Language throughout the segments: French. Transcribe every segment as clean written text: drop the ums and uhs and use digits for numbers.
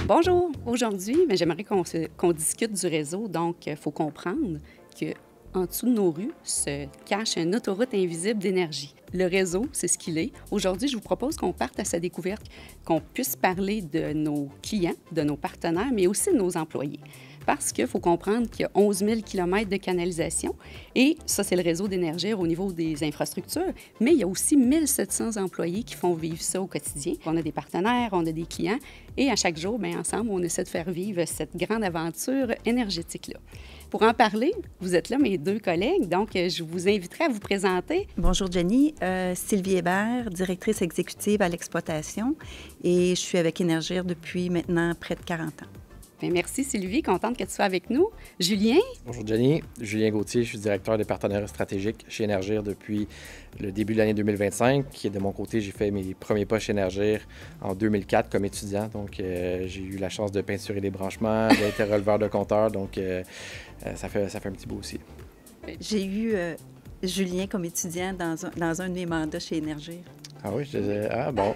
Bonjour! Aujourd'hui, j'aimerais qu'on discute du réseau. Donc, il faut comprendre qu'en dessous de nos rues se cache une autoroute invisible d'énergie. Le réseau, c'est ce qu'il est. Aujourd'hui, je vous propose qu'on parte à sa découverte, qu'on puisse parler de nos clients, de nos partenaires, mais aussi de nos employés. Parce qu'il faut comprendre qu'il y a 11 000 km de canalisation et ça, c'est le réseau d'Énergir au niveau des infrastructures, mais il y a aussi 1700 employés qui font vivre ça au quotidien. On a des partenaires, on a des clients et à chaque jour, ensemble, on essaie de faire vivre cette grande aventure énergétique-là. Pour en parler, vous êtes là, mes deux collègues, donc je vous inviterai à vous présenter. Bonjour Jenny, Sylvie Hébert, directrice exécutive à l'exploitation et je suis avec Énergir depuis maintenant près de 40 ans. Bien, merci Sylvie, contente que tu sois avec nous. Julien? Bonjour Jenny, Julien Gauthier, je suis directeur des partenariats stratégiques chez Énergir depuis le début de l'année 2025. Et de mon côté, j'ai fait mes premiers pas chez Énergir en 2004 comme étudiant. Donc, j'ai eu la chance de peinturer des branchements, d'être releveur de compteur. Donc, ça fait un petit bout aussi. J'ai eu Julien comme étudiant dans un de mes mandats chez Énergir. Ah oui, bon,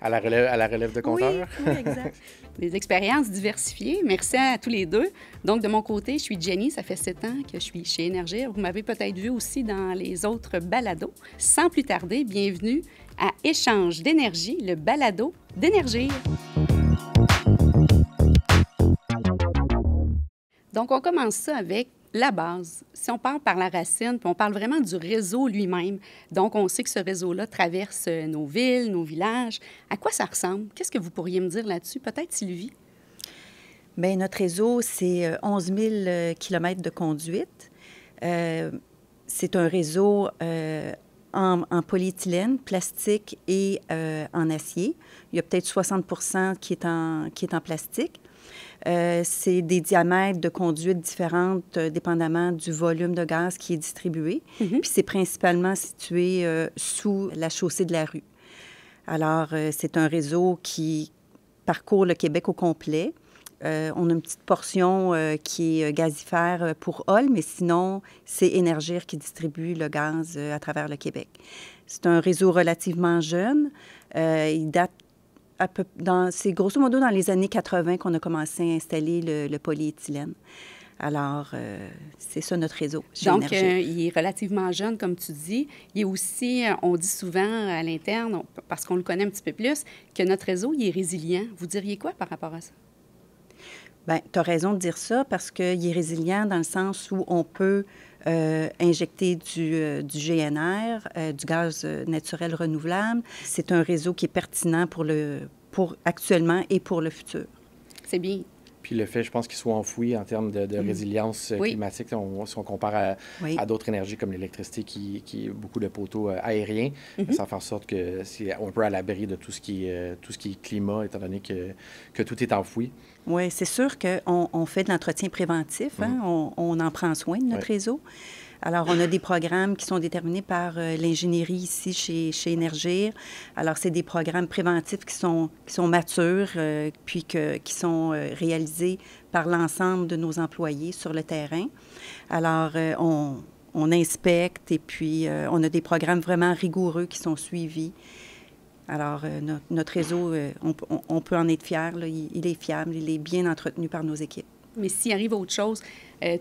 à la relève de compteur. Oui, exact. Des expériences diversifiées. Merci à tous les deux. Donc, de mon côté, je suis Jenny. Ça fait 7 ans que je suis chez Énergir. Vous m'avez peut-être vu aussi dans les autres balados. Sans plus tarder, bienvenue à Échange d'énergie, le balado d'Énergir. Donc, on commence ça avec la base. Si on part par la racine, puis on parle vraiment du réseau lui-même, donc on sait que ce réseau-là traverse nos villes, nos villages. À quoi ça ressemble? Qu'est-ce que vous pourriez me dire là-dessus? Peut-être Sylvie? Bien, notre réseau, c'est 11 000 km de conduite. C'est un réseau en polyéthylène, plastique et en acier. Il y a peut-être 60 qui est en plastique. C'est des diamètres de conduite différentes dépendamment du volume de gaz qui est distribué. Puis c'est principalement situé sous la chaussée de la rue. Alors, c'est un réseau qui parcourt le Québec au complet. On a une petite portion qui est gazifère pour Hall, mais sinon, c'est Énergir qui distribue le gaz à travers le Québec. C'est un réseau relativement jeune. Il date c'est grosso modo dans les années 80 qu'on a commencé à installer le polyéthylène. Alors, c'est ça notre réseau. Donc, il est relativement jeune, comme tu dis. Il est aussi, on dit souvent à l'interne, parce qu'on le connaît un petit peu plus, que notre réseau, il est résilient. Vous diriez quoi par rapport à ça? Bien, tu as raison de dire ça parce qu'il est résilient dans le sens où on peut injecter du GNR, du gaz naturel renouvelable. C'est un réseau qui est pertinent pour actuellement et pour le futur. C'est bien. Puis le fait, je pense, qu'il soit enfoui en termes de résilience climatique, si on compare à d'autres énergies comme l'électricité qui est beaucoup de poteaux aériens, ça fait en sorte que c'est un peu à l'abri de tout ce qui est climat, étant donné que tout est enfoui. Oui, c'est sûr qu'on fait de l'entretien préventif. On en prend soin de notre réseau. Alors, on a des programmes qui sont déterminés par l'ingénierie ici chez Énergir. Alors, c'est des programmes préventifs qui sont matures, puis qui sont réalisés par l'ensemble de nos employés sur le terrain. Alors, on inspecte et puis on a des programmes vraiment rigoureux qui sont suivis. Alors, notre réseau, on peut en être fier. Là. Il est fiable, il est bien entretenu par nos équipes. Mais s'il arrive autre chose,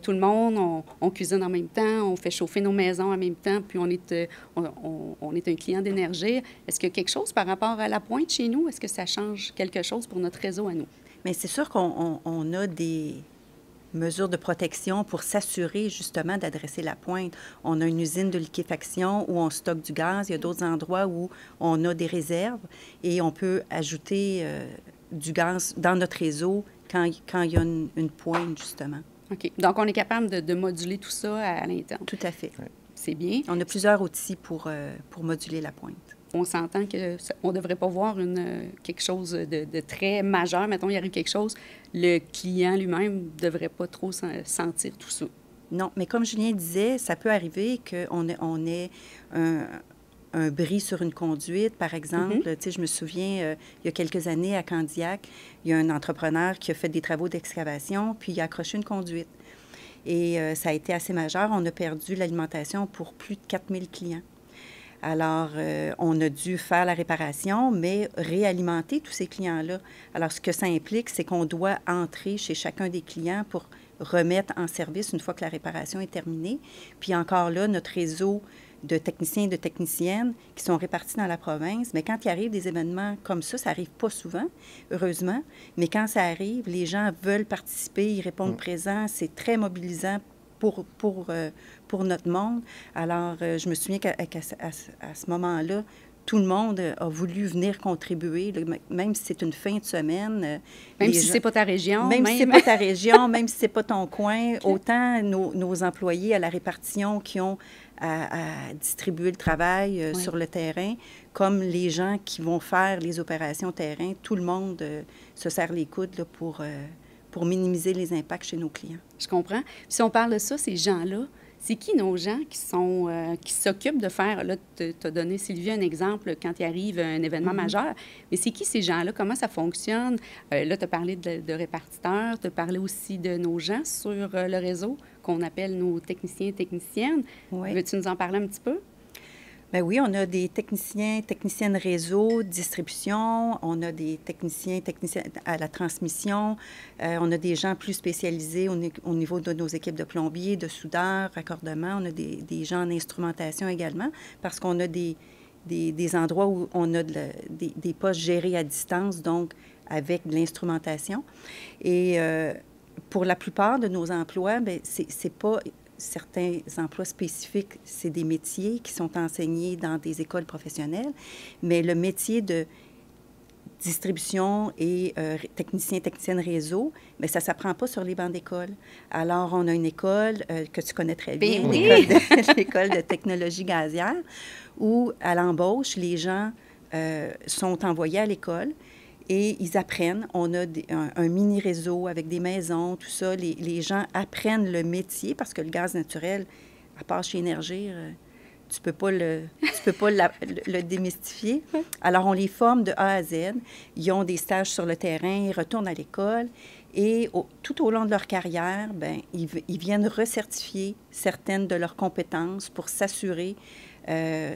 tout le monde, on cuisine en même temps, on fait chauffer nos maisons en même temps, puis on est un client d'Énergir. Est-ce qu'il y a quelque chose par rapport à la pointe chez nous? Est-ce que ça change quelque chose pour notre réseau à nous? Bien, c'est sûr qu'on a des mesures de protection pour s'assurer justement d'adresser la pointe. On a une usine de liquéfaction où on stocke du gaz. Il y a d'autres endroits où on a des réserves et on peut ajouter du gaz dans notre réseau quand il y a une pointe, justement. OK. Donc, on est capable de moduler tout ça à l'interne. Tout à fait. Ouais. C'est bien. On a plusieurs outils pour moduler la pointe. On s'entend qu'on ne devrait pas voir quelque chose de très majeur. Mettons, il arrive quelque chose, le client lui-même ne devrait pas trop sentir tout ça. Non, mais comme Julien disait, ça peut arriver qu'on ait un bris sur une conduite, par exemple. Tu sais, je me souviens, il y a quelques années, à Candiac, il y a un entrepreneur qui a fait des travaux d'excavation, puis il a accroché une conduite. Et ça a été assez majeur. On a perdu l'alimentation pour plus de 4000 clients. Alors, on a dû faire la réparation, mais réalimenter tous ces clients-là. Alors, ce que ça implique, c'est qu'on doit entrer chez chacun des clients pour remettre en service une fois que la réparation est terminée. Puis encore là, notre réseau de techniciens et de techniciennes qui sont répartis dans la province, mais quand il arrive des événements comme ça n'arrive pas souvent, heureusement, mais quand ça arrive, les gens veulent participer, ils répondent présents, c'est très mobilisant pour notre monde. Alors, je me souviens qu'à ce moment-là, tout le monde a voulu venir contribuer, même si c'est une fin de semaine. Même si c'est pas ta région. Même si c'est pas ta région, même si c'est pas ton coin. Okay. Autant nos employés à la répartition qui ont à distribuer le travail sur le terrain, comme les gens qui vont faire les opérations terrain, tout le monde se serre les coudes là, pour minimiser les impacts chez nos clients. Je comprends. Puis si on parle de ça, ces gens-là, c'est qui nos gens qui s'occupent de faire, là, tu as donné, Sylvie, un exemple quand il arrive un événement majeur, mais c'est qui ces gens-là? Comment ça fonctionne? Là, tu as parlé de répartiteurs, tu as parlé aussi de nos gens sur le réseau qu'on appelle nos techniciens et techniciennes. Oui. Veux-tu nous en parler un petit peu? Bien oui, on a des techniciennes réseau, distribution, on a des techniciens à la transmission, on a des gens plus spécialisés au niveau de nos équipes de plombiers, de soudeurs, raccordement, on a des gens en instrumentation également, parce qu'on a des endroits où on a des postes gérés à distance, donc avec de l'instrumentation. Et pour la plupart de nos emplois, bien, c'est pas... Certains emplois spécifiques, c'est des métiers qui sont enseignés dans des écoles professionnelles, mais le métier de distribution et technicienne réseau, bien, ça ne s'apprend pas sur les bancs d'école. Alors, on a une école que tu connais très bien, l'école de technologie gazière, où, à l'embauche, les gens sont envoyés à l'école. Et ils apprennent. On a un mini-réseau avec des maisons, tout ça. Les gens apprennent le métier parce que le gaz naturel, à part chez Énergir, tu peux pas le démystifier. Alors, on les forme de A à Z. Ils ont des stages sur le terrain, ils retournent à l'école. Et tout au long de leur carrière, bien, ils viennent recertifier certaines de leurs compétences pour s'assurer,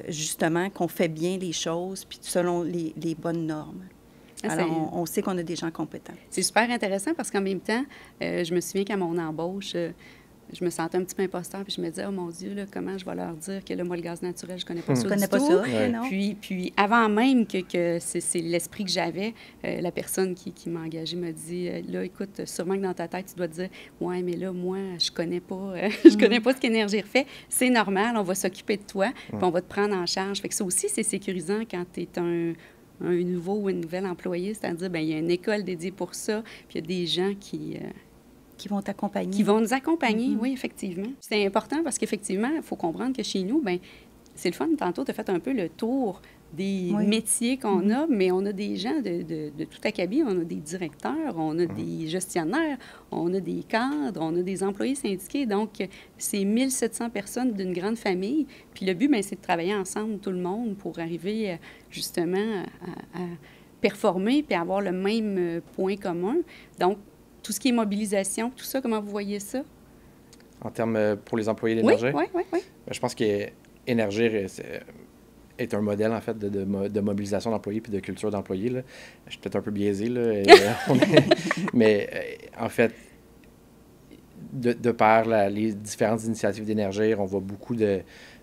justement, qu'on fait bien les choses, puis selon les bonnes normes. Alors, on sait qu'on a des gens compétents. C'est super intéressant parce qu'en même temps, je me souviens qu'à mon embauche, je me sentais un petit peu imposteur, puis je me disais, oh mon Dieu, là, comment je vais leur dire que là, moi, le gaz naturel, je connais pas ça du tout. Je connais pas ça, ouais. Non. Puis avant même que c'est l'esprit que j'avais, la personne qui m'a engagée m'a dit, là, écoute, sûrement que dans ta tête, tu dois te dire, ouais, mais là, moi, je connais pas ce qu'Énergir fait. C'est normal, on va s'occuper de toi, puis on va te prendre en charge. Fait que ça aussi, c'est sécurisant quand tu es un nouveau ou une nouvelle employée, c'est-à-dire, bien, il y a une école dédiée pour ça, puis il y a des gens qui vont t'accompagner. Qui vont nous accompagner, oui, effectivement. C'est important parce qu'effectivement, il faut comprendre que chez nous, bien, c'est le fun. Tantôt, tu as fait un peu le tour des métiers qu'on a, mais on a des gens de tout acabit. On a des directeurs, on a des gestionnaires, on a des cadres, on a des employés syndiqués. Donc, c'est 1700 personnes d'une grande famille. Puis le but, bien, c'est de travailler ensemble, tout le monde, pour arriver justement à performer puis avoir le même point commun. Donc, tout ce qui est mobilisation, tout ça, comment vous voyez ça? En termes pour les employés d'Énergir? Oui. Je pense qu'Énergir est un modèle, en fait, de mobilisation d'employés puis de culture d'employés. Là. Je suis peut-être un peu biaisé, là. Mais en fait, de par les différentes initiatives d'Énergir, on voit beaucoup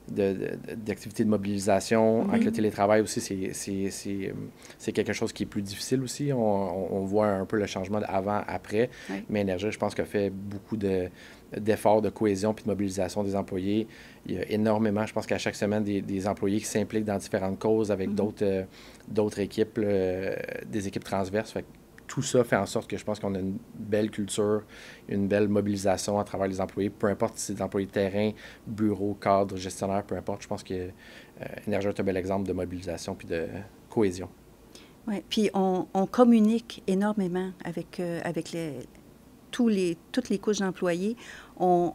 d'activités de mobilisation. Avec le télétravail aussi, c'est quelque chose qui est plus difficile aussi. On voit un peu le changement avant-après. Oui. Mais Énergir, je pense, qu'a fait beaucoup d'efforts de cohésion puis de mobilisation des employés. Il y a énormément, je pense qu'à chaque semaine, des employés qui s'impliquent dans différentes causes avec d'autres équipes, des équipes transverses. Fait que tout ça fait en sorte que je pense qu'on a une belle culture, une belle mobilisation à travers les employés, peu importe si c'est des employés de terrain, bureau, cadre, gestionnaire, peu importe. Je pense que Énergir est un bel exemple de mobilisation puis de cohésion. Oui, puis on communique énormément avec toutes les couches d'employés. On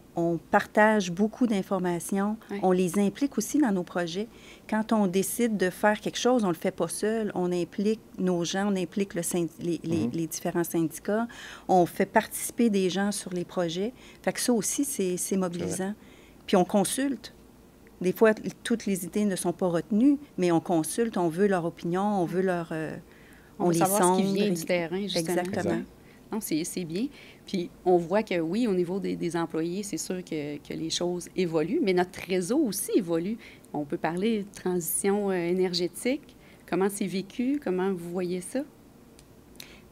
partage beaucoup d'informations. Oui. On les implique aussi dans nos projets. Quand on décide de faire quelque chose, on ne le fait pas seul. On implique nos gens, on implique les différents syndicats. On fait participer des gens sur les projets. Fait que ça aussi, c'est mobilisant. Puis on consulte. Des fois, toutes les idées ne sont pas retenues, mais on consulte, on veut leur opinion, on veut leur... On veut les savoir ce qui sonde. vient du terrain, justement. Exactement. Non, c'est bien. Puis on voit que oui, au niveau des employés, c'est sûr que les choses évoluent, mais notre réseau aussi évolue. On peut parler de transition énergétique. Comment c'est vécu? Comment vous voyez ça?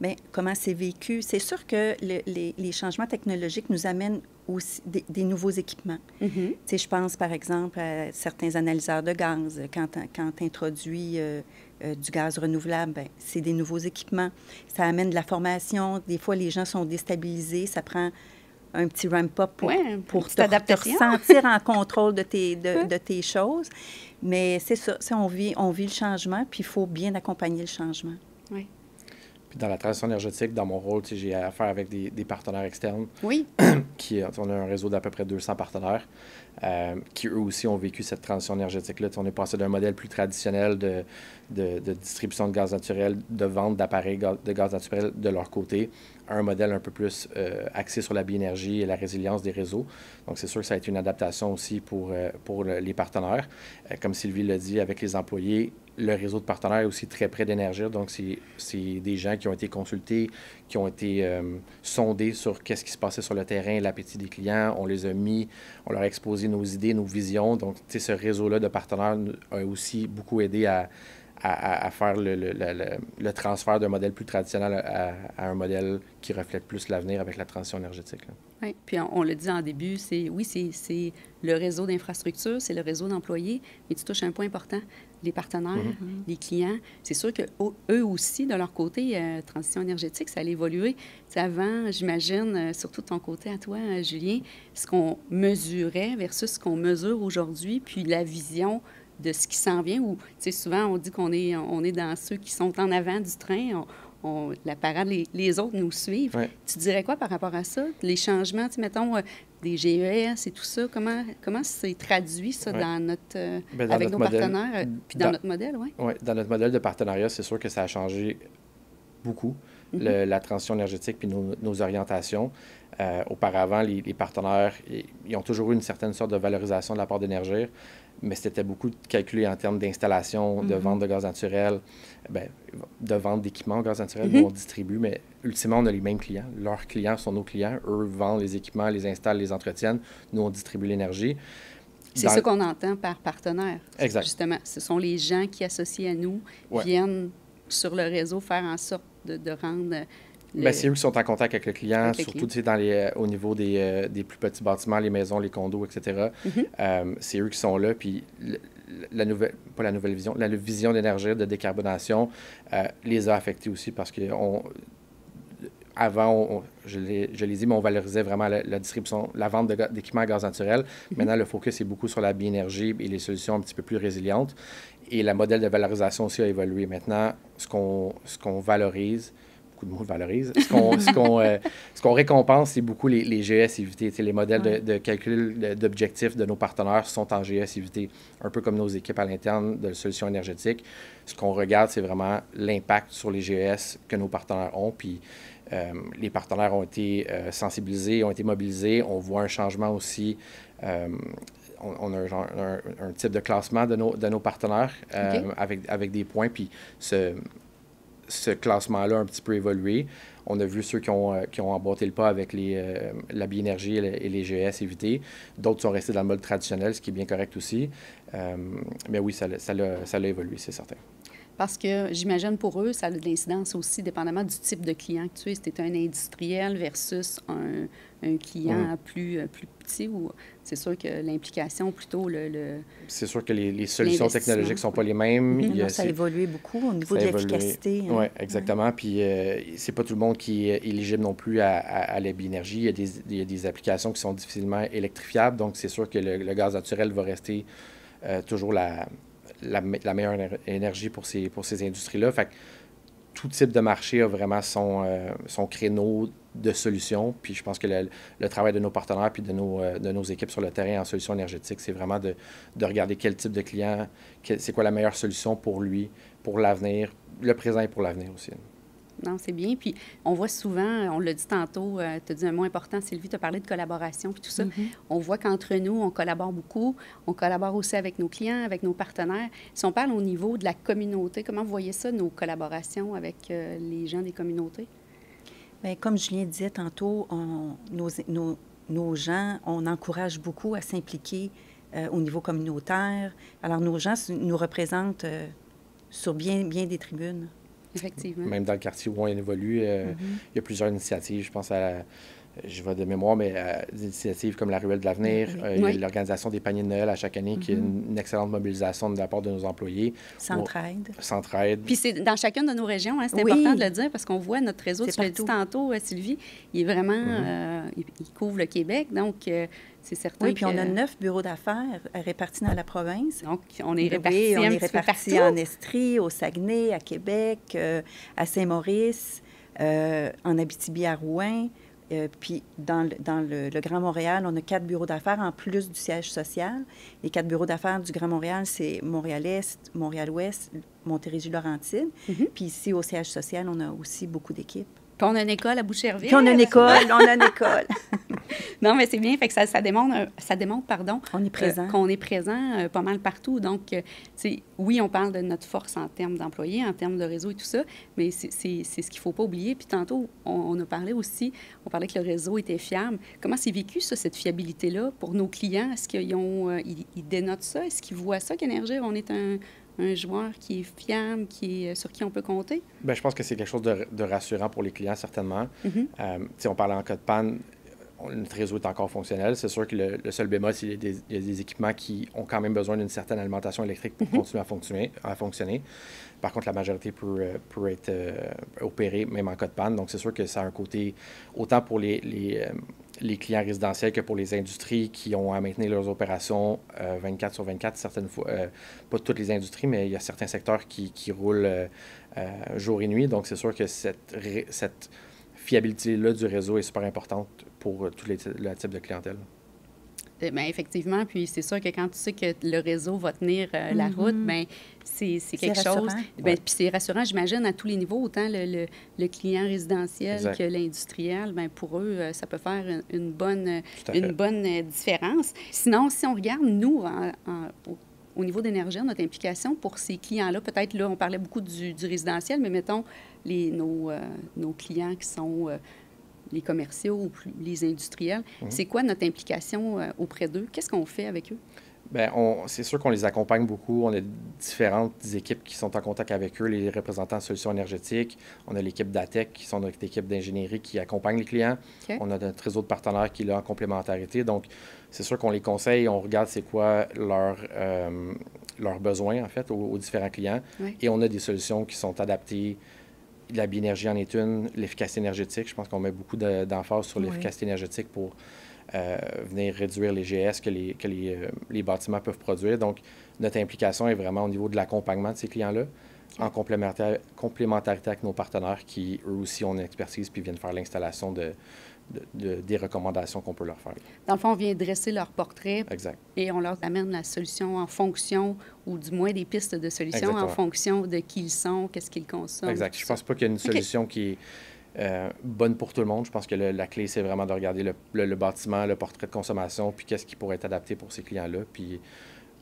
Bien, comment c'est vécu? C'est sûr que les changements technologiques nous amènent aussi des nouveaux équipements. Tu sais, je pense, par exemple, à certains analyseurs de gaz. Quand tu introduis du gaz renouvelable, bien, c'est des nouveaux équipements. Ça amène de la formation. Des fois, les gens sont déstabilisés. Ça prend un petit ramp-up pour te ressentir en contrôle de tes choses. Mais c'est ça. On vit le changement, puis il faut bien accompagner le changement. Oui. Dans la transition énergétique, dans mon rôle, j'ai affaire avec des partenaires externes. Oui. On a un réseau d'à peu près 200 partenaires qui, eux aussi, ont vécu cette transition énergétique-là. On est passé d'un modèle plus traditionnel de distribution de gaz naturel, de vente d'appareils de gaz naturel de leur côté, à un modèle un peu plus axé sur la biénergie et la résilience des réseaux. Donc, c'est sûr que ça a été une adaptation aussi pour les partenaires. Comme Sylvie l'a dit, avec les employés, le réseau de partenaires est aussi très près d'Énergir. Donc, c'est des gens qui ont été consultés, qui ont été sondés sur qu'est-ce qui se passait sur le terrain, l'appétit des clients. On les a mis, on leur a exposé nos idées, nos visions. Donc, ce réseau-là de partenaires a aussi beaucoup aidé à faire le transfert d'un modèle plus traditionnel à un modèle qui reflète plus l'avenir avec la transition énergétique. Là. Oui, puis on l'a dit en début, c'est le réseau d'infrastructures, c'est le réseau d'employés, mais tu touches un point important, les partenaires, les clients. C'est sûr qu'eux aussi, de leur côté, transition énergétique, ça allait évoluer. T'sais, avant, j'imagine, surtout de ton côté à toi, Julien, ce qu'on mesurait versus ce qu'on mesure aujourd'hui, puis la vision de ce qui s'en vient, ou souvent on dit qu'on est dans ceux qui sont en avant du train, la parade, les autres nous suivent. Ouais. Tu dirais quoi par rapport à ça? Les changements, mettons, des GES et tout ça, comment c'est traduit ça dans notre, avec nos partenaires, puis dans notre modèle? Oui, dans notre modèle de partenariat, c'est sûr que ça a changé beaucoup, la transition énergétique puis nos orientations. Auparavant, les partenaires, ils ont toujours eu une certaine sorte de valorisation de la part d'Énergir, mais c'était beaucoup calculé en termes d'installation, de vente de gaz naturel, de vente d'équipements au gaz naturel. Nous, on distribue, mais ultimement, on a les mêmes clients. Leurs clients sont nos clients. Eux vendent les équipements, les installent, les entretiennent. Nous, on distribue l'énergie. C'est ça qu'on entend par partenaire. Exact. Justement, ce sont les gens qui, associés à nous, viennent sur le réseau faire en sorte de rendre... c'est eux qui sont en contact avec le client, surtout au niveau des plus petits bâtiments, les maisons, les condos, etc. C'est eux qui sont là. Puis la vision d'énergie, de décarbonation, les a affectés aussi parce que avant, je l'ai dit, mais on valorisait vraiment la distribution, la vente d'équipements à gaz naturel. Maintenant, le focus est beaucoup sur la biénergie et les solutions un petit peu plus résilientes. Et le modèle de valorisation aussi a évolué. Maintenant, ce qu'on valorise, beaucoup de mots valorise, ce qu'on récompense, c'est beaucoup les GES évités. Les modèles de calcul d'objectifs de nos partenaires sont en GES évités, un peu comme nos équipes à l'interne de solutions énergétiques. Ce qu'on regarde, c'est vraiment l'impact sur les GES que nos partenaires ont. Puis les partenaires ont été sensibilisés, ont été mobilisés. On voit un changement aussi. On a un type de classement de nos partenaires avec des points. Puis ce classement-là a un petit peu évolué. On a vu ceux qui ont emboîté le pas avec la biénergie et les GES évités. D'autres sont restés dans le mode traditionnel, ce qui est bien correct aussi. Mais oui, ça l'a évolué, c'est certain. Parce que j'imagine pour eux, ça a de l'incidence aussi, dépendamment du type de client que tu es. Si tu es un industriel versus un client plus petit, ou c'est sûr que l'implication, plutôt C'est sûr que les solutions technologiques ne sont pas les mêmes. Ça a évolué beaucoup au niveau de l'efficacité. Oui, exactement. Puis c'est pas tout le monde qui est éligible non plus à la biénergie. Il y a des applications qui sont difficilement électrifiables. Donc, c'est sûr que le gaz naturel va rester toujours la meilleure énergie pour ces industries-là. Fait que tout type de marché a vraiment son créneau de solutions. Puis je pense que le travail de nos partenaires puis de nos équipes sur le terrain en solutions énergétiques, c'est vraiment de regarder quel type de client, c'est quoi la meilleure solution pour lui, pour l'avenir, le présent et pour l'avenir aussi. Non, c'est bien. Puis, on voit souvent, on l'a dit tantôt, tu as dit un mot important, Sylvie, tu as parlé de collaboration, puis tout ça. On voit qu'entre nous, on collabore beaucoup. On collabore aussi avec nos clients, avec nos partenaires. Si on parle au niveau de la communauté, comment vous voyez ça, nos collaborations avec les gens des communautés? Bien, comme Julien disait tantôt, nos gens, on encourage beaucoup à s'impliquer au niveau communautaire. Alors, nos gens nous représentent sur bien des tribunes. Effectivement. Même dans le quartier où on évolue, il y a plusieurs initiatives. Je pense je vais de mémoire, mais des initiatives comme la Ruelle de l'avenir, il y a l'organisation des paniers de Noël à chaque année, qui est une excellente mobilisation de la part de nos employés. Centraide. Centraide. Puis c'est dans chacune de nos régions, hein, c'est important de le dire, parce qu'on voit notre réseau, tu l'as dit tantôt, Sylvie, il est vraiment, il couvre le Québec, donc c'est certain. Oui, puis on a 9 bureaux d'affaires répartis dans la province. Donc, on est répartis répartis en Estrie, au Saguenay, à Québec, à Saint-Maurice, en Abitibi à Rouyn. Puis dans le Grand Montréal, on a 4 bureaux d'affaires en plus du siège social. Les 4 bureaux d'affaires du Grand Montréal, c'est Montréal-Est, Montréal-Ouest, Montérégie-Laurentide. Puis ici, au siège social, on a aussi beaucoup d'équipes. Puis on a une école à Boucherville. Puis on a une école, Non, mais c'est bien, fait que ça démontre, on est présent. Qu'on est présent pas mal partout. Donc, oui, on parle de notre force en termes d'employés, en termes de réseau et tout ça, mais c'est ce qu'il ne faut pas oublier. Puis tantôt, on a parlé aussi, on parlait que le réseau était fiable. Comment c'est vécu, ça, cette fiabilité-là, pour nos clients? Est-ce qu'ils dénotent ça? Est-ce qu'ils voient ça qu'Énergir, on est un joueur qui est fiable, sur qui on peut compter? Bien, je pense que c'est quelque chose de rassurant pour les clients, certainement. On parlait en cas de panne, notre réseau est encore fonctionnel. C'est sûr que le seul bémol, c'est qu'il y a des équipements qui ont quand même besoin d'une certaine alimentation électrique pour continuer à fonctionner. Par contre, la majorité peut être opérée même en cas de panne. Donc, c'est sûr que ça a un côté, autant pour les clients résidentiels que pour les industries qui ont à maintenir leurs opérations 24 sur 24, certaines fois, pas toutes les industries, mais il y a certains secteurs qui roulent jour et nuit. Donc, c'est sûr que cette fiabilité-là du réseau est super importante pour tous les types de clientèle. Bien, effectivement, puis c'est sûr que quand tu sais que le réseau va tenir la route, bien, c'est quelque chose. Bien, puis c'est rassurant, j'imagine, à tous les niveaux, autant le client résidentiel que l'industriel, bien, pour eux, ça peut faire une bonne différence. Sinon, si on regarde, nous, au niveau d'Énergir, notre implication pour ces clients-là, peut-être là, on parlait beaucoup du résidentiel, mais mettons nos clients qui sont les commerciaux ou les industriels, c'est quoi notre implication auprès d'eux? Qu'est-ce qu'on fait avec eux? Bien, c'est sûr qu'on les accompagne beaucoup. On a différentes équipes qui sont en contact avec eux, les représentants de solutions énergétiques. On a l'équipe d'ATEC, qui sont notre équipe d'ingénierie qui accompagne les clients. Okay. On a notre réseau de partenaires qui est là en complémentarité. Donc, c'est sûr qu'on les conseille, on regarde c'est quoi leurs besoins, en fait, aux différents clients. Oui. Et on a des solutions qui sont adaptées. La biénergie en est une, l'efficacité énergétique. Je pense qu'on met beaucoup d'emphase sur l'efficacité énergétique pour venir réduire les GS que les bâtiments peuvent produire. Donc, notre implication est vraiment au niveau de l'accompagnement de ces clients-là, en complémentarité avec nos partenaires qui, eux aussi, ont une expertise puis viennent faire l'installation des recommandations qu'on peut leur faire. Dans le fond, on vient dresser leur portrait. Exact. Et on leur amène la solution en fonction, ou du moins des pistes de solutions. Exactement. En fonction de qui ils sont, qu'est-ce qu'ils consomment. Exact. Je ne pense pas qu'il y ait une solution qui est bonne pour tout le monde. Je pense que la clé, c'est vraiment de regarder le bâtiment, le portrait de consommation, puis qu'est-ce qui pourrait être adapté pour ces clients-là. Puis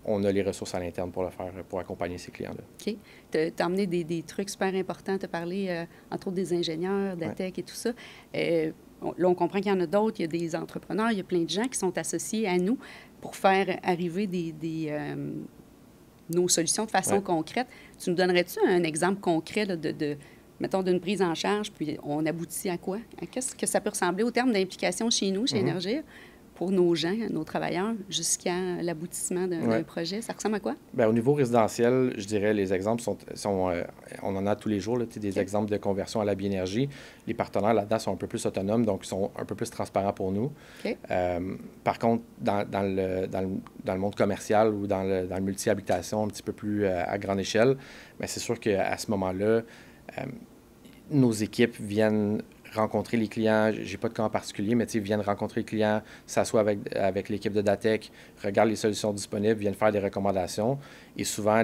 on a les ressources à l'interne pour le faire, pour accompagner ces clients-là. OK. Tu as amené des trucs super importants. Tu as parlé, entre autres, des ingénieurs, d'ATEC et tout ça. Là, on comprend qu'il y en a d'autres. Il y a des entrepreneurs, il y a plein de gens qui sont associés à nous pour faire arriver nos solutions de façon concrète. Tu nous donnerais-tu un exemple concret là, mettons, d'une prise en charge, puis on aboutit à quoi? Qu'est-ce que ça peut ressembler au terme d'implication chez nous, chez Énergir, pour nos gens, nos travailleurs, jusqu'à l'aboutissement d'un projet? Ça ressemble à quoi? Bien, au niveau résidentiel, je dirais les exemples sont on en a tous les jours, là, des exemples de conversion à la biénergie. Les partenaires là-dedans sont un peu plus autonomes, donc ils sont un peu plus transparents pour nous. Par contre, dans le monde commercial ou dans le multi-habitation un petit peu plus à grande échelle, bien, c'est sûr qu'à ce moment-là, nos équipes viennent rencontrer les clients, j'ai pas de cas en particulier, mais viennent rencontrer les clients, s'assoient avec l'équipe de DATEC, regardent les solutions disponibles, viennent faire des recommandations. Et souvent,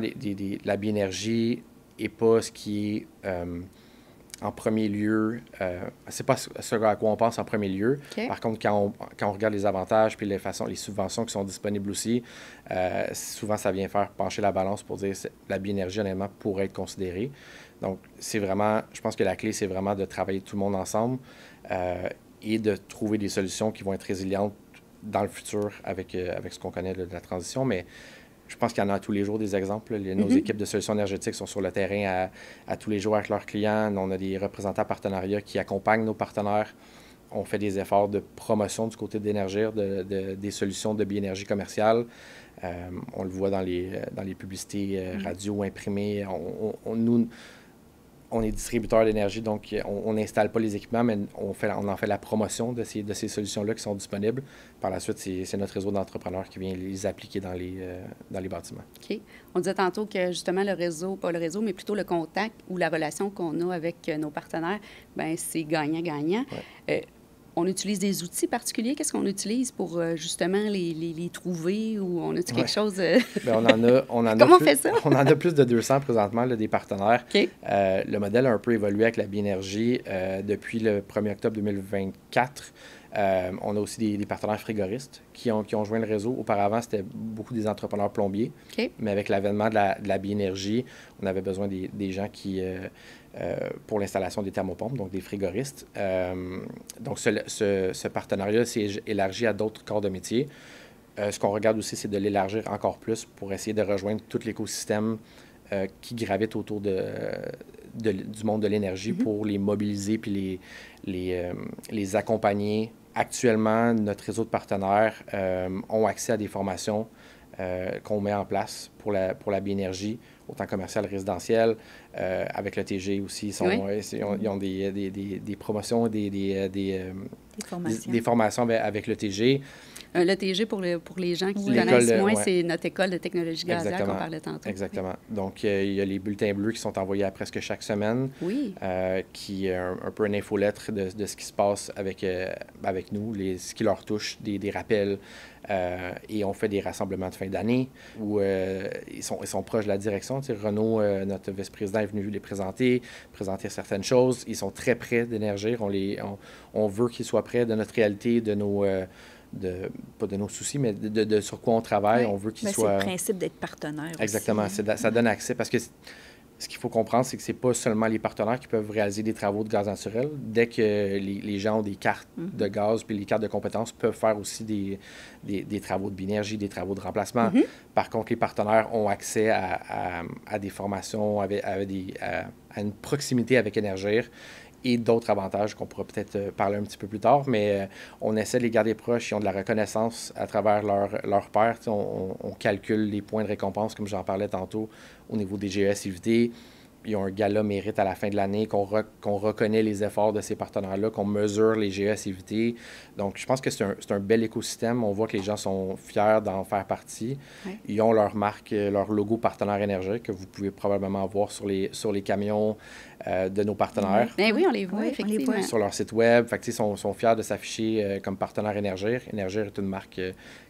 la biénergie n'est pas ce qui est en premier lieu. C'est pas ce à quoi on pense en premier lieu. Okay. Par contre, quand on regarde les avantages puis les subventions qui sont disponibles aussi, souvent, ça vient faire pencher la balance pour dire que la biénergie, honnêtement, pourrait être considérée. Donc, c'est vraiment, je pense que la clé, c'est vraiment de travailler tout le monde ensemble et de trouver des solutions qui vont être résilientes dans le futur avec ce qu'on connaît de la transition. Mais je pense qu'il y en a tous les jours des exemples. Nos équipes de solutions énergétiques sont sur le terrain à tous les jours avec leurs clients. On a des représentants partenariats qui accompagnent nos partenaires. On fait des efforts de promotion du côté d'Énergir, des solutions de biénergie commerciale. On le voit dans les publicités radio imprimées. Nous, on est distributeur d'énergie, donc on n'installe pas les équipements, mais on en fait la promotion de ces solutions-là qui sont disponibles. Par la suite, c'est notre réseau d'entrepreneurs qui vient les appliquer dans les bâtiments. OK. On disait tantôt que justement le réseau, pas le réseau, mais plutôt le contact ou la relation qu'on a avec nos partenaires, bien, c'est gagnant-gagnant. Ouais. On utilise des outils particuliers. Qu'est-ce qu'on utilise pour justement les trouver ou on a-t-il quelque chose? Bien, on en Comment a on fait ça? On en a plus de 200 présentement, là, des partenaires. OK. Le modèle a un peu évolué avec la biénergie depuis le 1er octobre 2024. On a aussi des partenaires frigoristes qui ont joint le réseau. Auparavant, c'était beaucoup des entrepreneurs plombiers. OK. Mais avec l'avènement de la biénergie, on avait besoin des gens qui... pour l'installation des thermopompes, donc des frigoristes. Donc, ce partenariat s'est élargi à d'autres corps de métier. Ce qu'on regarde aussi, c'est de l'élargir encore plus pour essayer de rejoindre tout l'écosystème qui gravite autour du monde de l'énergie pour les mobiliser puis les accompagner. Actuellement, notre réseau de partenaires ont accès à des formations qu'on met en place pour la biénergie, autant commerciale, résidentielle, avec le TG aussi. Ils ont des promotions, des formations avec le TG. Le TG, pour les gens qui Oui. connaissent moins, c'est notre école de technologie gazière qu'on parlait tantôt. Exactement. Donc, il y a les bulletins bleus qui sont envoyés à presque chaque semaine, Oui. qui est un peu une infolettre de ce qui se passe avec nous, ce qui leur touche, des rappels. Et on fait des rassemblements de fin d'année où ils sont proches de la direction. Tu sais, Renaud, notre vice-président, est venu les présenter certaines choses. Ils sont très près d'Énergir. On veut qu'ils soient près de notre réalité, pas de nos soucis, mais de sur quoi on travaille. Oui. On veut qu'ils Mais soient... C'est le principe d'être partenaire Exactement. aussi. Ça donne accès parce que ce qu'il faut comprendre, c'est que ce n'est pas seulement les partenaires qui peuvent réaliser des travaux de gaz naturel. Dès que les gens ont des cartes de gaz puis les cartes de compétences peuvent faire aussi des travaux de biénergie, des travaux de remplacement. Par contre, les partenaires ont accès à des formations, à une proximité avec Énergir et d'autres avantages qu'on pourra peut-être parler un petit peu plus tard, mais on essaie de les garder proches. Ils ont de la reconnaissance à travers leur pairs. On calcule les points de récompense, comme j'en parlais tantôt, au niveau des GES IVT. Ils ont un gala mérite à la fin de l'année, qu'on reconnaît les efforts de ces partenaires-là, qu'on mesure les GES IVT. Donc, je pense que c'est un bel écosystème. On voit que les gens sont fiers d'en faire partie. Ouais. Ils ont leur marque, leur logo partenaire énergique que vous pouvez probablement voir sur les camions de nos partenaires. Bien oui, on les voit, Oui, on les effectivement. voit. Sur leur site web. Fait que, ils sont fiers de s'afficher comme partenaire Énergir. Énergir est une marque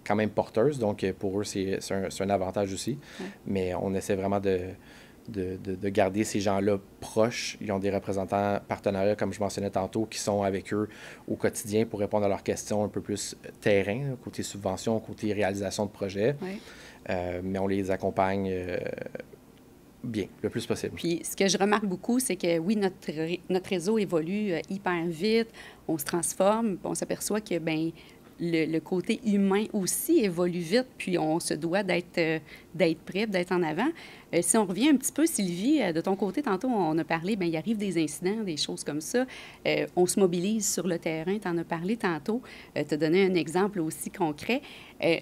quand même porteuse, donc pour eux, c'est un avantage aussi. Ouais. Mais on essaie vraiment de garder ces gens-là proches. Ils ont des représentants partenariats, comme je mentionnais tantôt, qui sont avec eux au quotidien pour répondre à leurs questions un peu plus terrain, côté subvention, côté réalisation de projets. Oui. Mais on les accompagne bien, le plus possible. Puis, ce que je remarque beaucoup, c'est que oui, notre réseau évolue hyper vite, on se transforme, puis on s'aperçoit que, bien, le côté humain aussi évolue vite, puis on se doit d'être prêt, d'être en avant. Si on revient un petit peu, Sylvie, de ton côté, tantôt, on a parlé, bien, il arrive des incidents, des choses comme ça. On se mobilise sur le terrain, tu en as parlé tantôt. Tu as donné un exemple aussi concret.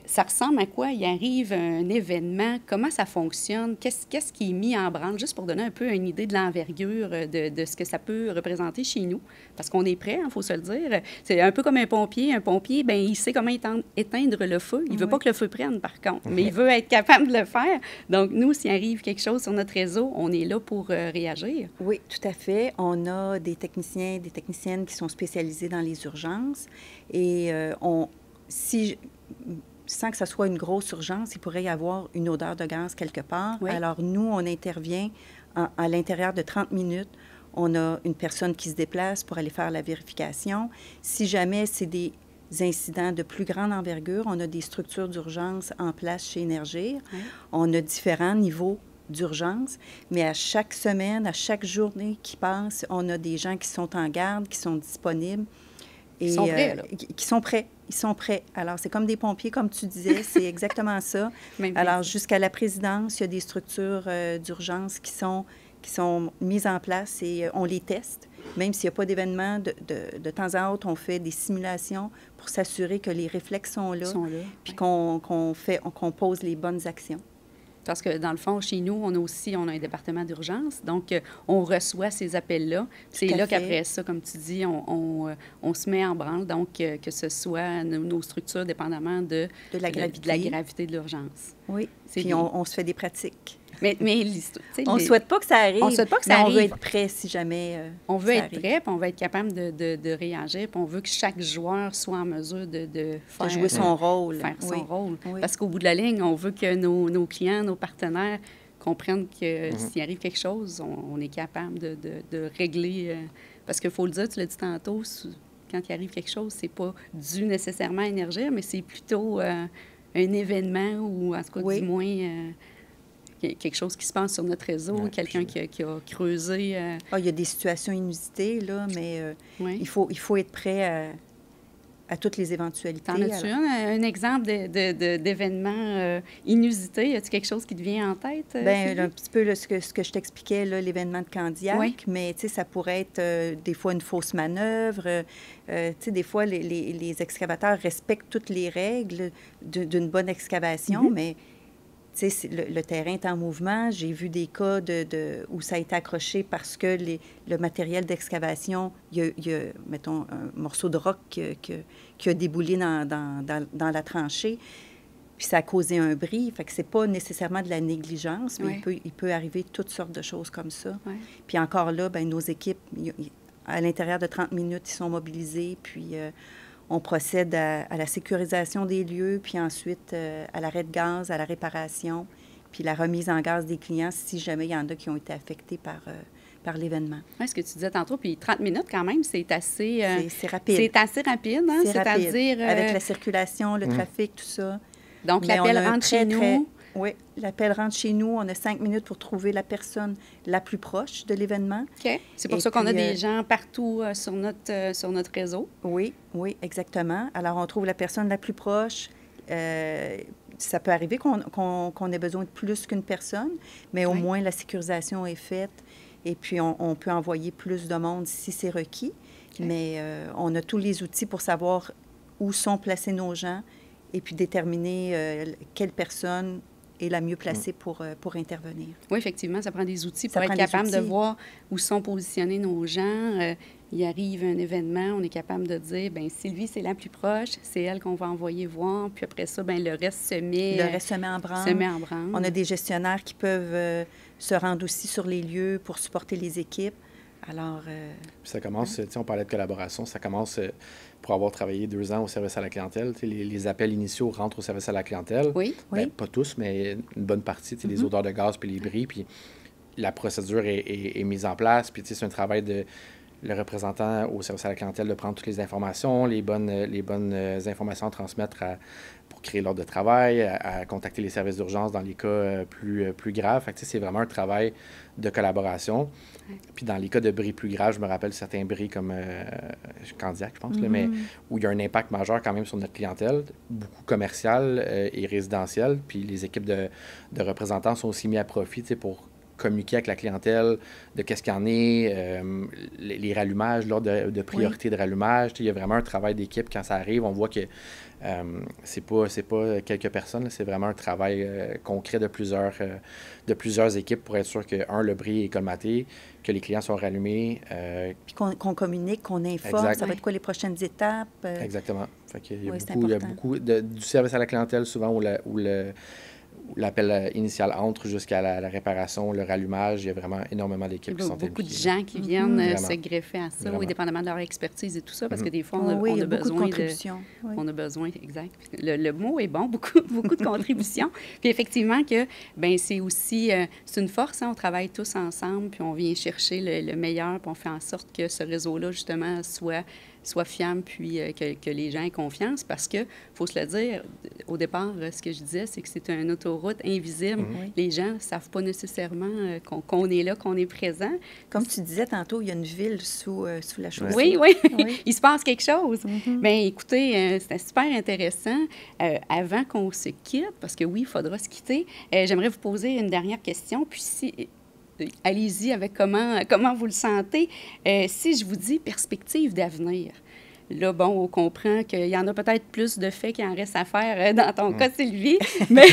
Ça ressemble à quoi? Il arrive un événement, comment ça fonctionne? Qu'est-ce qui est mis en branle? Juste pour donner un peu une idée de l'envergure de ce que ça peut représenter chez nous. Parce qu'on est prêt, il faut se le dire. C'est un peu comme un pompier. Un pompier, bien, il sait comment éteindre le feu. Il ne veut pas que le feu prenne, par contre, mais il veut être capable de le faire. Donc, nous, s'il arrive quelque chose sur notre réseau, on est là pour réagir. Oui, tout à fait. On a des techniciens, des techniciennes qui sont spécialisés dans les urgences. Et sans que ce soit une grosse urgence, il pourrait y avoir une odeur de gaz quelque part. Oui. Alors, nous, on intervient à l'intérieur de 30 minutes. on a une personne qui se déplace pour aller faire la vérification. Si jamais c'est des incidents de plus grande envergure, on a des structures d'urgence en place chez Énergir. Oui. On a différents niveaux d'urgence, mais à chaque semaine, à chaque journée qui passe, on a des gens qui sont en garde, qui sont disponibles. Ils sont prêts, là. Qui sont prêts. Ils sont prêts. Alors, c'est comme des pompiers, comme tu disais, c'est exactement ça. Alors, jusqu'à la présidence, il y a des structures d'urgence qui sont mises en place et on les teste. Même s'il n'y a pas d'événement, de temps à autre, on fait des simulations pour s'assurer que les réflexes sont là, puis qu'on pose les bonnes actions. Parce que, dans le fond, chez nous, on a un département d'urgence, donc on reçoit ces appels-là. C'est là qu'après ça, comme tu dis, on se met en branle, donc que ce soit nos structures, dépendamment de la gravité de l'urgence. Oui, puis on se fait des pratiques. Mais on ne souhaite pas que ça arrive. On souhaite pas que ça arrive. On veut être prêt si jamais on veut être prêt, puis on veut être capable de réagir, puis on veut que chaque joueur soit en mesure de jouer son rôle. Faire son rôle. Oui. Parce qu'au bout de la ligne, on veut que nos clients, nos partenaires comprennent que s'il arrive quelque chose, on est capable de régler. Parce qu'il faut le dire, tu l'as dit tantôt, quand il arrive quelque chose, c'est pas dû nécessairement à Énergir, mais c'est plutôt un événement ou, en tout cas, du moins... quelque chose qui se passe sur notre réseau, quelqu'un qui a creusé... il y a des situations inusitées, là, mais il faut être prêt à toutes les éventualités. T'en as-tu un exemple d'événement inusité? Y a-t-il quelque chose qui te vient en tête? Bien, un petit peu là, ce que je t'expliquais, l'événement de Candiac, mais ça pourrait être des fois une fausse manœuvre. Des fois, les excavateurs respectent toutes les règles d'une bonne excavation, mais... Le terrain est en mouvement. J'ai vu des cas où ça a été accroché parce que le matériel d'excavation, il y a, mettons, un morceau de roc qui a déboulé dans la tranchée, puis ça a causé un bris. Fait que c'est pas nécessairement de la négligence, mais il peut arriver toutes sortes de choses comme ça. Oui. Puis encore là, bien, nos équipes, à l'intérieur de 30 minutes, ils sont mobilisés, puis... on procède à la sécurisation des lieux, puis ensuite à l'arrêt de gaz, à la réparation, puis la remise en gaz des clients si jamais il y en a qui ont été affectés par l'événement. Oui, ce que tu disais tantôt, puis 30 minutes quand même, c'est assez... c'est rapide. C'est assez rapide, hein? C'est-à-dire... Avec la circulation, le trafic, tout ça. Donc, l'appel rentre chez nous... Oui, l'appel rentre chez nous. On a 5 minutes pour trouver la personne la plus proche de l'événement. OK. C'est pour ça qu'on a des gens partout sur notre réseau. Oui, exactement. Alors, on trouve la personne la plus proche. Ça peut arriver qu'on ait besoin de plus qu'une personne, mais au moins la sécurisation est faite. Et puis, on peut envoyer plus de monde si c'est requis. Okay. Mais on a tous les outils pour savoir où sont placés nos gens et puis déterminer quelle personne est la mieux placée pour intervenir. Oui, effectivement, ça prend des outils pour être capable de voir où sont positionnés nos gens. Il arrive un événement, on est capable de dire, bien, Sylvie, c'est la plus proche, c'est elle qu'on va envoyer voir, puis après ça, bien, le reste se met en branle. On a des gestionnaires qui peuvent se rendre aussi sur les lieux pour supporter les équipes. Alors... Puis ça commence, on parlait de collaboration, ça commence... pour avoir travaillé 2 ans au service à la clientèle, les appels initiaux rentrent au service à la clientèle. Oui. Bien, pas tous, mais une bonne partie, les odeurs de gaz puis les bris, puis la procédure est mise en place, puis c'est un travail de le représentant au service à la clientèle de prendre toutes les informations, les bonnes informations à transmettre pour créer l'ordre de travail, à contacter les services d'urgence dans les cas plus graves. Fait que, c'est vraiment un travail de collaboration. Puis dans les cas de bris plus graves, je me rappelle certains bris comme Candiac, je pense, là, mais où il y a un impact majeur quand même sur notre clientèle, beaucoup commerciale et résidentielle. Puis les équipes de représentants sont aussi mis à profit pour communiquer avec la clientèle de qu'est-ce qu'il y en est, les rallumages, l'ordre de priorité de rallumage. Il y a vraiment un travail d'équipe quand ça arrive. On voit que c'est pas quelques personnes, là, c'est vraiment un travail concret de plusieurs équipes pour être sûr que, le bris est colmaté, que les clients sont rallumés. Puis qu'on communique, qu'on informe, ça va être quoi les prochaines étapes. Exactement. Fait qu'il y a beaucoup du service à la clientèle souvent où l'appel initial entre jusqu'à la réparation, le rallumage. Il y a vraiment énormément d'équipes qui sont beaucoup impliquées. de gens qui viennent se Vraiment. greffer à ça, Vraiment. oui, dépendamment de leur expertise et tout ça, parce que des fois, Oui, on il y a a beaucoup de besoin contributions. Oui. On a besoin, exact. Le mot est bon, beaucoup de contributions. Puis effectivement que, ben c'est aussi, c'est une force, hein, on travaille tous ensemble, puis on vient chercher le meilleur, puis on fait en sorte que ce réseau-là, justement, soit fiable, puis que les gens aient confiance, parce que, faut se le dire, au départ, ce que je disais, c'est que c'est une autoroute invisible. Les gens ne savent pas nécessairement qu'on est là, qu'on est présent. Comme tu disais tantôt, il y a une ville sous la chaussée. Oui, oui, il se passe quelque chose. Bien, écoutez, c'était super intéressant. Avant qu'on se quitte, parce que oui, il faudra se quitter, j'aimerais vous poser une dernière question, puis si... Allez-y avec comment vous le sentez. Si je vous dis perspective d'avenir, là, bon, on comprend qu'il y en a peut-être plus de faits qu'il en reste à faire dans ton cas, Sylvie, mais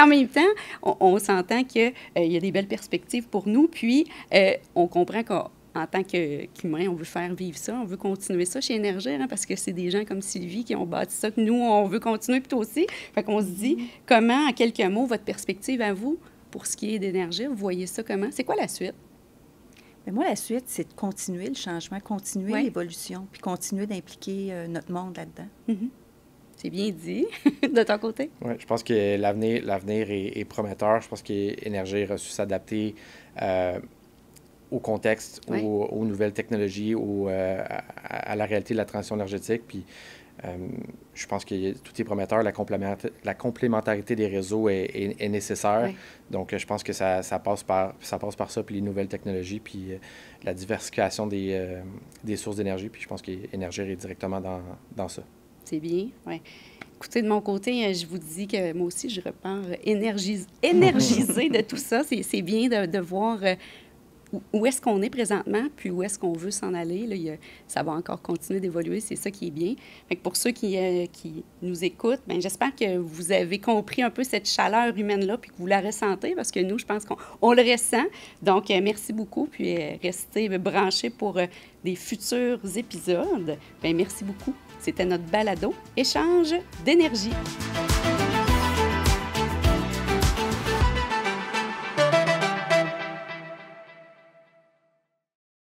en même temps, on s'entend qu'il y a des belles perspectives pour nous, puis on comprend qu'en tant qu'humain, on veut faire vivre ça, on veut continuer ça chez Énergir, hein, parce que c'est des gens comme Sylvie qui ont bâti ça, que nous, on veut continuer plutôt aussi. Fait qu'on se dit, comment, en quelques mots, votre perspective à vous, pour ce qui est d'Énergir, vous voyez ça comment? C'est quoi la suite? Mais moi, la suite, c'est de continuer le changement, continuer l'évolution, puis continuer d'impliquer notre monde là-dedans. C'est bien dit. De ton côté? Oui, je pense que l'avenir est prometteur. Je pense qu'Énergir a su s'adapter au contexte, aux nouvelles technologies, à la réalité de la transition énergétique. Puis je pense que tout est prometteur. La complémentarité des réseaux est nécessaire. Oui. Donc, je pense que ça passe par ça, puis les nouvelles technologies, puis la diversification des sources d'énergie. Puis je pense qu'Énergir est directement dans ça. C'est bien, oui. Écoutez, de mon côté, je vous dis que moi aussi, je repars énergisée de tout ça. C'est bien de voir... où est-ce qu'on est présentement, puis où est-ce qu'on veut s'en aller. Là, ça va encore continuer d'évoluer, c'est ça qui est bien. Fait que pour ceux qui nous écoutent, bien, j'espère que vous avez compris un peu cette chaleur humaine-là, puis que vous la ressentez, parce que nous, je pense qu'on le ressent. Donc, merci beaucoup, puis restez branchés pour des futurs épisodes. Bien, merci beaucoup. C'était notre balado « Échange d'énergie ».